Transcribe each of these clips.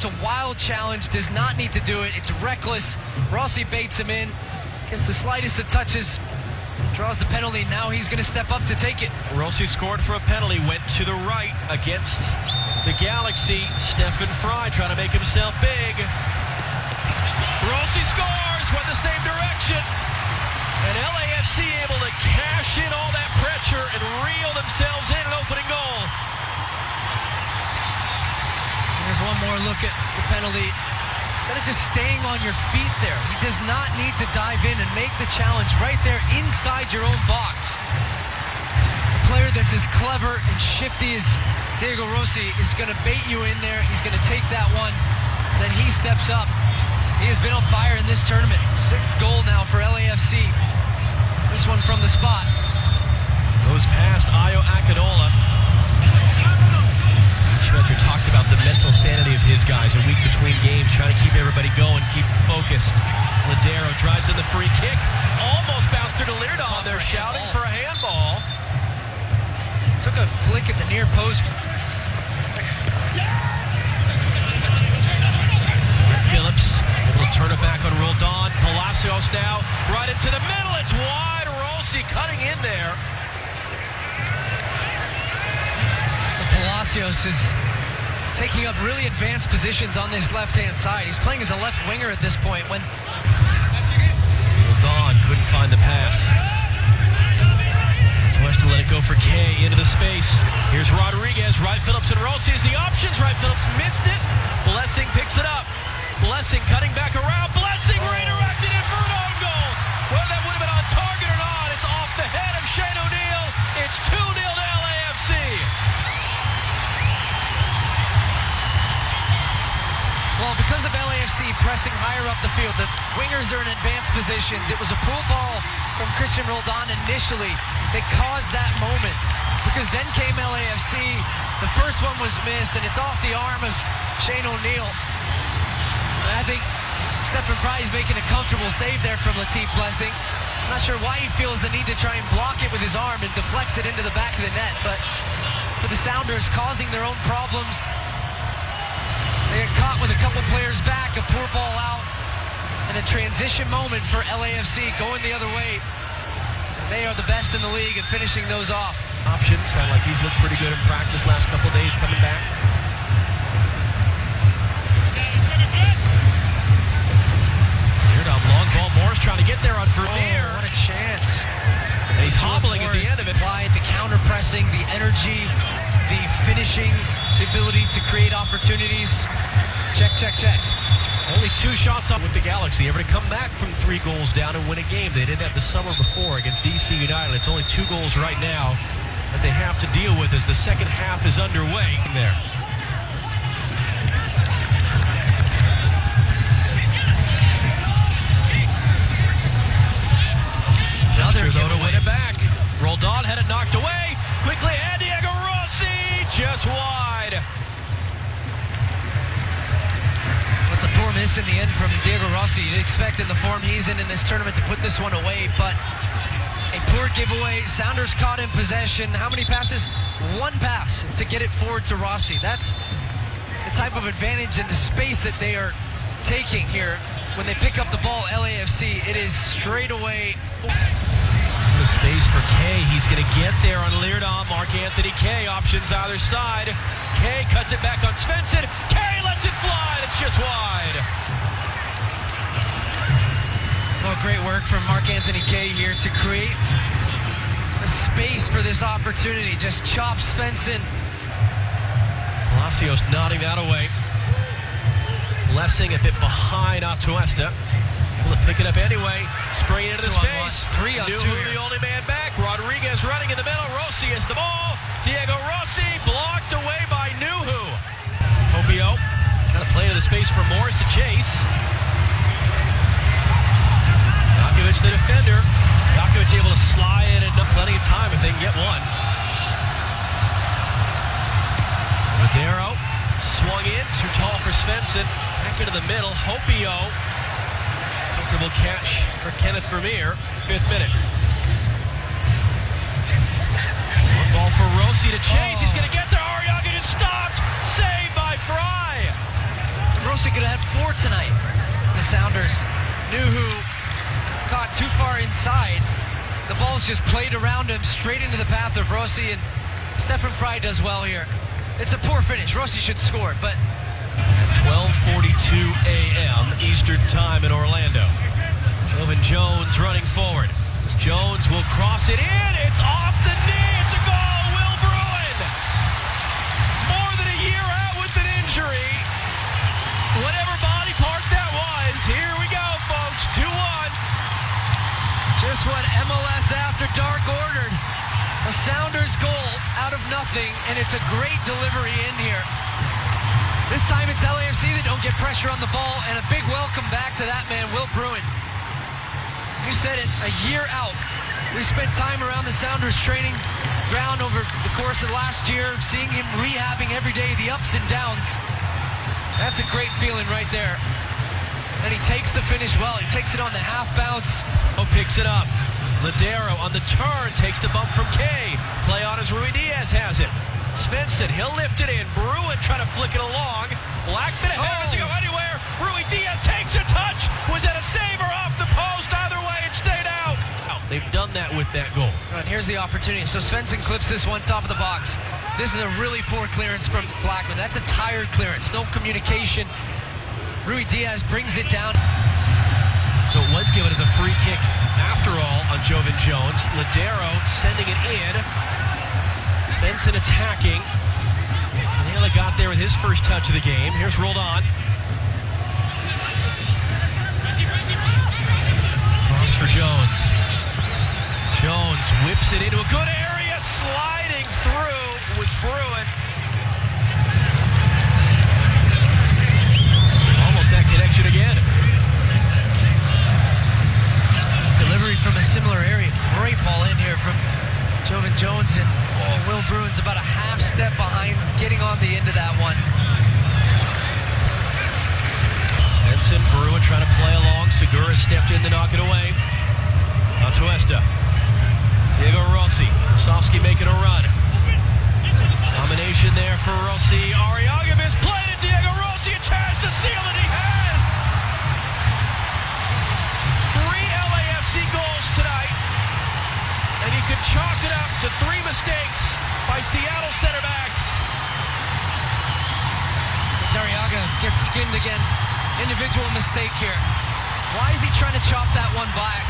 It's a wild challenge, does not need to do it. It's reckless. Rossi baits him in, gets the slightest of touches, draws the penalty. Now he's going to step up to take it. Rossi scored for a penalty, went to the right against the Galaxy. Stefan Fry trying to make himself big. Rossi scores, went the same direction. And LAFC able to cash in all that pressure and reel themselves in an opening goal. Here's one more look at the penalty. Instead of just staying on your feet there, he does not need to dive in and make the challenge right there inside your own box. A player that's as clever and shifty as Diego Rossi is going to bait you in there. He's going to take that one. Then he steps up. He has been on fire in this tournament. 6th goal now for LAFC. This one from the spot. Goes past Ayo Akinola. Schmetzer talked about the mental sanity of his guys a week between games, trying to keep everybody going, keep focused. Ladero drives in the free kick. Almost bounced through to Leerdam. They're shouting for a handball. Took a flick at the near post. Phillips able to turn it back on Roldan. Palacios now right into the middle. It's wide. Rossi cutting in there. Palacios is taking up really advanced positions on this left-hand side. He's playing as a left winger at this point. When Roldan couldn't find the pass. West to let it go for Kay into the space. Here's Rodríguez. Right Phillips and Rossi is the options. Right Phillips missed it. Blessing picks it up. Blessing cutting back around. Blessing redirected it for an own goal. Whether that would have been on target or not, it's off the head of Shane O'Neill. It's 2-0 to LAFC. Well, because of LAFC pressing higher up the field, the wingers are in advanced positions. It was a pull ball from Christian Roldan initially that caused that moment, because then came LAFC. The first one was missed, and it's off the arm of Shane O'Neill. And I think Stefan Fry is making a comfortable save there from Latif Blessing. I'm not sure why he feels the need to try and block it with his arm and deflects it into the back of the net, but for the Sounders, causing their own problems. They get caught with a couple players back, a poor ball out, and a transition moment for LAFC going the other way. They are the best in the league at finishing those off. Options sound like he's looked pretty good in practice last couple of days coming back. Leerdam, long ball. Morris trying to get there on Vermeer. Oh, what a chance. And he's hobbling at the end of it. Applied the counter pressing, the energy, the finishing, the ability to create opportunities. Check, check, check. Only 2 shots up with the Galaxy, ever to come back from 3 goals down and win a game. They did that the summer before against DC United. It's only 2 goals right now that they have to deal with as the second half is underway there. Another though to win giveaway. it back. Roldan had it knocked away. Quickly, and Diego Rossi just wide. That's a poor miss in the end from Diego Rossi. You'd expect in the form he's in this tournament to put this one away, but a poor giveaway. Sounders caught in possession. How many passes? 1 pass to get it forward to Rossi. That's the type of advantage and the space that they are taking here. When they pick up the ball, LAFC, it is straight away. The space for Kay. He's going to get there on Leerdam. Mark-Anthony Kay, options either side. Kay cuts it back on Svensson. Kay lets it fly. It's just wide. Well, great work from Mark-Anthony Kay here to create a space for this opportunity. Just chops Svensson. Palacios nodding that away. Blessing a bit behind Atuesta. Able to pick it up anyway. Spring into the space. 3 on 2. The only man back. Rodríguez running in the middle. Rossi has the ball. Diego Rossi blocked away by Nuhu. Hopio got to play into the space for Morris to chase. Jakovic the defender. Jakovic able to slide in and plenty of time if they can get one. Ladero swung in. Too tall for Svensson. Back into the middle. Hopio. Comfortable catch for Kenneth Vermeer. 5th minute. One ball for Rossi to chase. He's going to get there. Ariaga just stopped. Saved by Fry. could have had 4 tonight. The Sounders knew who got too far inside. The ball's just played around him, straight into the path of Rossi, and Stefan Fry does well here. It's a poor finish. Rossi should score, but 12:42 a.m. Eastern Time in Orlando. Jovan Jones running forward. Jones will cross it in. It's off the knee. It's a goal. Will Bruin. More than a year out with an injury. Whatever body part that was. Here we go, folks. 2-1. just what MLS After Dark ordered. A Sounders goal out of nothing, and it's a great delivery in here. This time it's LAFC that don't get pressure on the ball, and a big welcome back to that man, Will Bruin. You said it, a year out. We spent time around the Sounders training ground over the course of last year, seeing him rehabbing every day, the ups and downs. That's a great feeling right there. And he takes the finish well. He takes it on the half bounce. Oh, picks it up. Ladero on the turn, takes the bump from Kay. Play on as Rodríguez has it. Svensson, he'll lift it in. Bruin trying to flick it along. Blackman ahead, doesn't go anywhere. Rodríguez takes a touch. Was that a save or off the post? Either way, it stayed out. They've done that with that goal. And here's the opportunity. So Svensson clips this one top of the box. This is a really poor clearance from Blackman. That's a tired clearance. No communication. Rodríguez brings it down. So it was given as a free kick after all on Jovan Jones. Ladero sending it in. Svensson attacking. Manila got there with his first touch of the game. Here's Roldan. Cross for Jones. Jones whips it into a good area. Sliding through was Bruin. Almost that connection again. Delivery from a similar area. Great ball in here from Jovan Jones, and Will Bruin's about a half step behind getting on the end of that one. Svensson, Bruin trying to play along. Segura stepped in to knock it away. Atuesta. Diego Rossi. Sofsky making a run. Domination there for Rossi. Arriaga misplayed it. Diego Rossi, a chance to seal it. He has. 3 LAFC goals tonight. And he could chalk it up to 3 mistakes by Seattle center backs. Arriaga gets skinned again. Individual mistake here. Why is he trying to chop that one back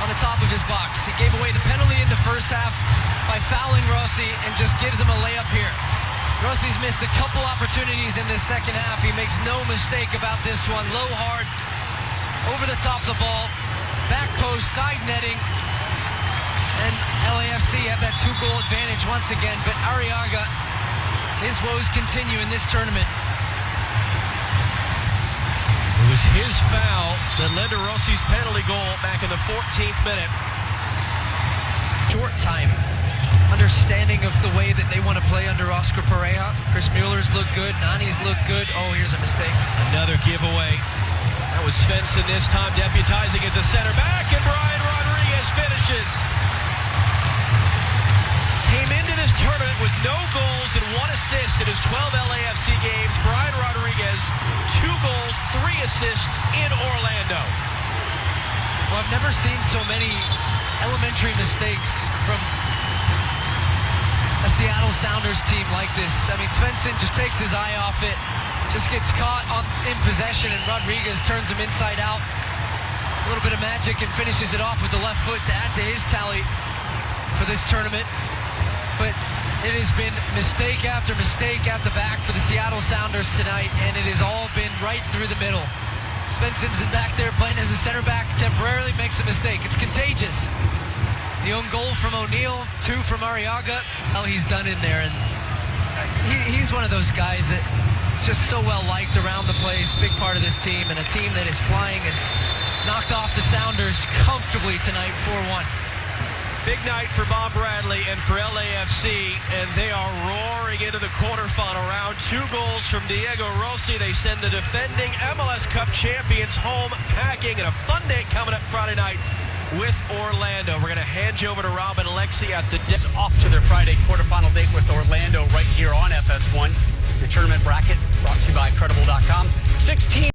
on the top of his box? He gave away the penalty in the first half by fouling Rossi and just gives him a layup here. Rossi's missed a couple opportunities in this second half. He makes no mistake about this one. Low, hard, over the top of the ball. Back post, side netting. And LAFC have that 2-goal advantage once again. But Arriaga, his woes continue in this tournament. It was his foul that led to Rossi's penalty goal back in the 14th minute. Short time. Understanding of the way that they want to play under Oscar Pereira. Chris Mueller's look good. Nani's look good. Oh, here's a mistake. Another giveaway. That was Svensson this time deputizing as a center back, and Brian Rodríguez finishes. Came into this tournament with no goals and 1 assist in his 12 LAFC games. Brian Rodríguez, 2 goals, 3 assists in Orlando. Well, I've never seen so many elementary mistakes from a Seattle Sounders team like this. I mean, Svensson just takes his eye off it, just gets caught in possession, and Rodríguez turns him inside out. A little bit of magic and finishes it off with the left foot to add to his tally for this tournament. But it has been mistake after mistake at the back for the Seattle Sounders tonight, and it has all been right through the middle. Svensson's in back there playing as a center back, temporarily makes a mistake. It's contagious. The own goal from O'Neal, 2 from Arriaga. Well, he's done in there, and he's one of those guys that is just so well liked around the place, big part of this team, and a team that is flying and knocked off the Sounders comfortably tonight, 4-1. Big night for Bob Bradley and for LAFC, and they are roaring into the quarterfinal round. 2 goals from Diego Rossi. They send the defending MLS Cup champions home packing, and a fun day coming up Friday night with Orlando. We're going to hand you over to Rob and Lexi at the off to their Friday quarterfinal date with Orlando right here on FS1. Your tournament bracket brought to you by